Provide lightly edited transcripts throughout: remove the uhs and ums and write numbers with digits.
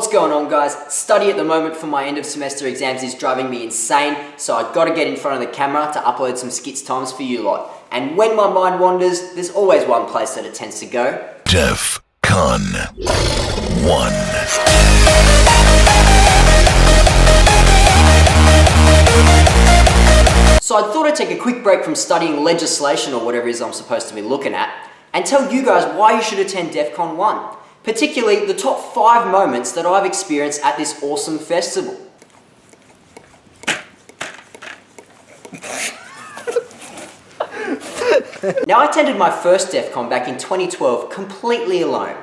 What's going on, guys? Study at the moment for my end of semester exams is driving me insane, so I've got to get in front of the camera to upload some skits times for you lot. And when my mind wanders, there's always one place that it tends to go. Defqon.1. So I thought I'd take a quick break from studying legislation or whatever it is I'm supposed to be looking at, and tell you guys why you should attend Defqon 1. Particularly the top 5 moments that I've experienced at this awesome festival. Now, I attended my first Defqon back in 2012 completely alone.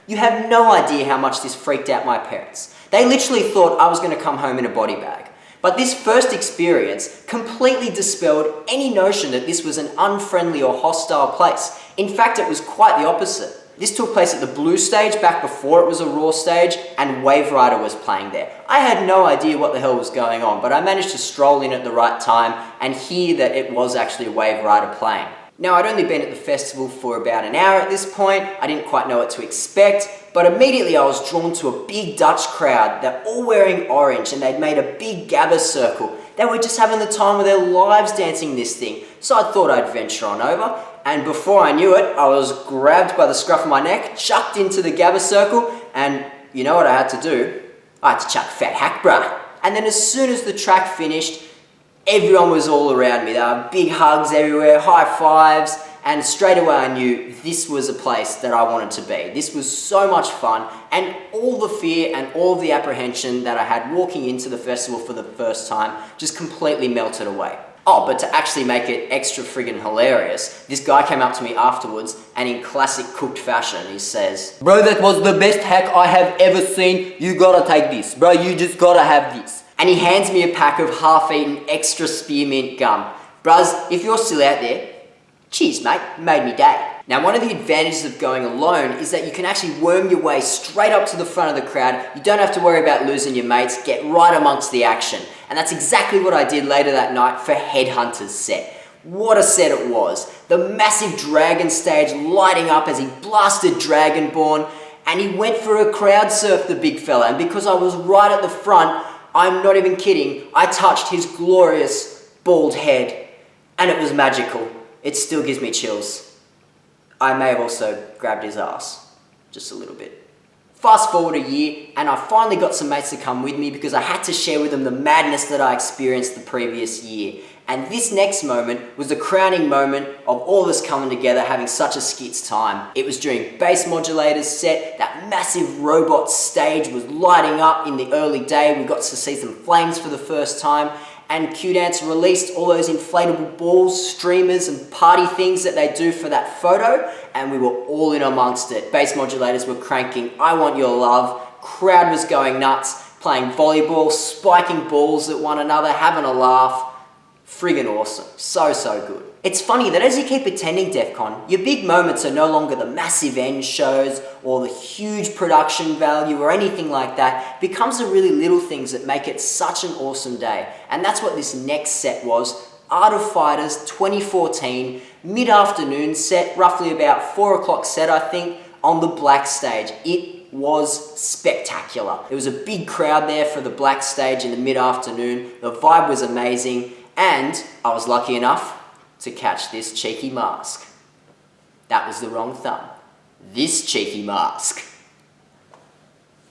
You have no idea how much this freaked out my parents. They literally thought I was going to come home in a body bag. But this first experience completely dispelled any notion that this was an unfriendly or hostile place. In fact, it was quite the opposite. This took place at the Blue stage back before it was a Raw stage, and Wave Rider was playing there. I had no idea what the hell was going on, but I managed to stroll in at the right time and hear that it was actually Wave Rider playing. Now, I'd only been at the festival for about an hour at this point. I didn't quite know what to expect, but immediately I was drawn to a big Dutch crowd. They're all wearing orange and they'd made a big gabba circle. They were just having the time of their lives dancing this thing. So I thought I'd venture on over, and before I knew it, I was grabbed by the scruff of my neck, chucked into the gabba circle, and you know what I had to do? I had to chuck fat hack, bruh. And then as soon as the track finished, everyone was all around me. There were big hugs everywhere, high fives, and straight away I knew this was a place that I wanted to be. This was so much fun, and all the fear and all the apprehension that I had walking into the festival for the first time just completely melted away. Oh, but to actually make it extra friggin' hilarious, this guy came up to me afterwards, and in classic cooked fashion, he says, "Bro, that was the best hack I have ever seen. You gotta take this. Bro, you just gotta have this." And he hands me a pack of half-eaten extra spearmint gum. Bruz, if you're still out there, cheers, mate, made me day. Now, one of the advantages of going alone is that you can actually worm your way straight up to the front of the crowd. You don't have to worry about losing your mates, get right amongst the action. And that's exactly what I did later that night for Headhunterz set. What a set it was. The massive dragon stage lighting up as he blasted Dragonborn, and he went for a crowd surf, the big fella. And because I was right at the front, I'm not even kidding, I touched his glorious bald head, and it was magical. It still gives me chills. I may have also grabbed his ass, just a little bit. Fast forward a year, and I finally got some mates to come with me because I had to share with them the madness that I experienced the previous year. And this next moment was the crowning moment of all of us coming together, having such a skits time. It was during Bass Modulator's set. That massive robot stage was lighting up in the early day. We got to see some flames for the first time. And Q-Dance released all those inflatable balls, streamers, and party things that they do for that photo, and we were all in amongst it. Bass Modulators were cranking I Want Your Love, crowd was going nuts, playing volleyball, spiking balls at one another, having a laugh. Friggin' awesome. So good. It's funny that as you keep attending Defqon, your big moments are no longer the massive end shows or the huge production value or anything like that. It becomes the really little things that make it such an awesome day. And that's what this next set was. Art of Fighters 2014, mid-afternoon set, roughly about 4 o'clock set, I think, on the Black stage. It was spectacular. There was a big crowd there for the Black stage in the mid-afternoon. The vibe was amazing. And I was lucky enough to catch this cheeky mask. That was the wrong thumb. This cheeky mask.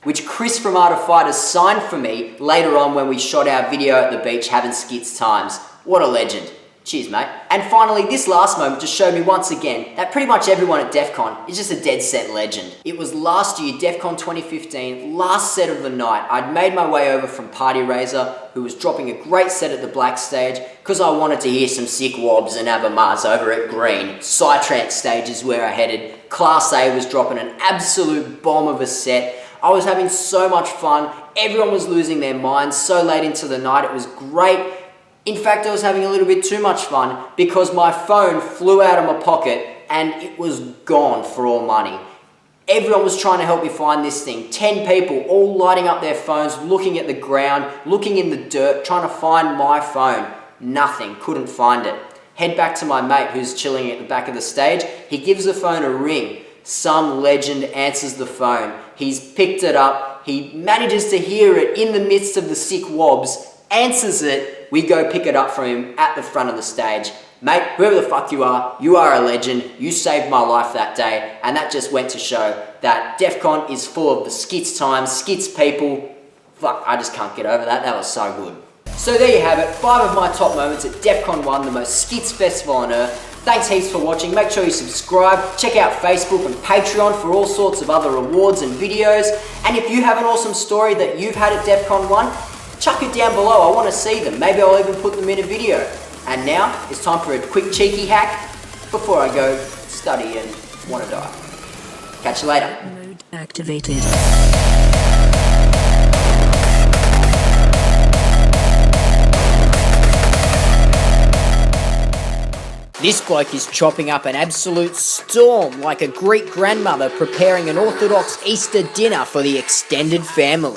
Which Chris from Art of Fighters signed for me later on when we shot our video at the beach having skits times. What a legend. Cheers, mate. And finally, this last moment just showed me once again that pretty much everyone at Defqon is just a dead set legend. It was last year, Defqon 2015, last set of the night. I'd made my way over from Party Razor, who was dropping a great set at the Black stage, because I wanted to hear some sick wobz and abamaz over at Green. Psytrance stage is where I headed. Class A was dropping an absolute bomb of a set. I was having so much fun. Everyone was losing their minds so late into the night. It was great. In fact, I was having a little bit too much fun because my phone flew out of my pocket and it was gone for all money. Everyone was trying to help me find this thing. 10 people all lighting up their phones, looking at the ground, looking in the dirt, trying to find my phone. Nothing, couldn't find it. Head back to my mate who's chilling at the back of the stage. He gives the phone a ring. some legend answers the phone. He's picked it up, he manages to hear it in the midst of the sick wobs, answers it, we go pick it up from him at the front of the stage. Mate, whoever the fuck you are a legend, you saved my life that day, and that just went to show that Defqon is full of the skits time, skits people. Fuck, I just can't get over that, that was so good. So there you have it, 5 of my top moments at Defqon.1, the most skits festival on earth. Thanks heaps for watching, make sure you subscribe, check out Facebook and Patreon for all sorts of other rewards and videos, and if you have an awesome story that you've had at Defqon.1, chuck it down below, I want to see them, maybe I'll even put them in a video. And now, it's time for a quick cheeky hack before I go study and want to die. Catch you later. Mode activated. This bloke is chopping up an absolute storm like a Greek grandmother preparing an Orthodox Easter dinner for the extended family.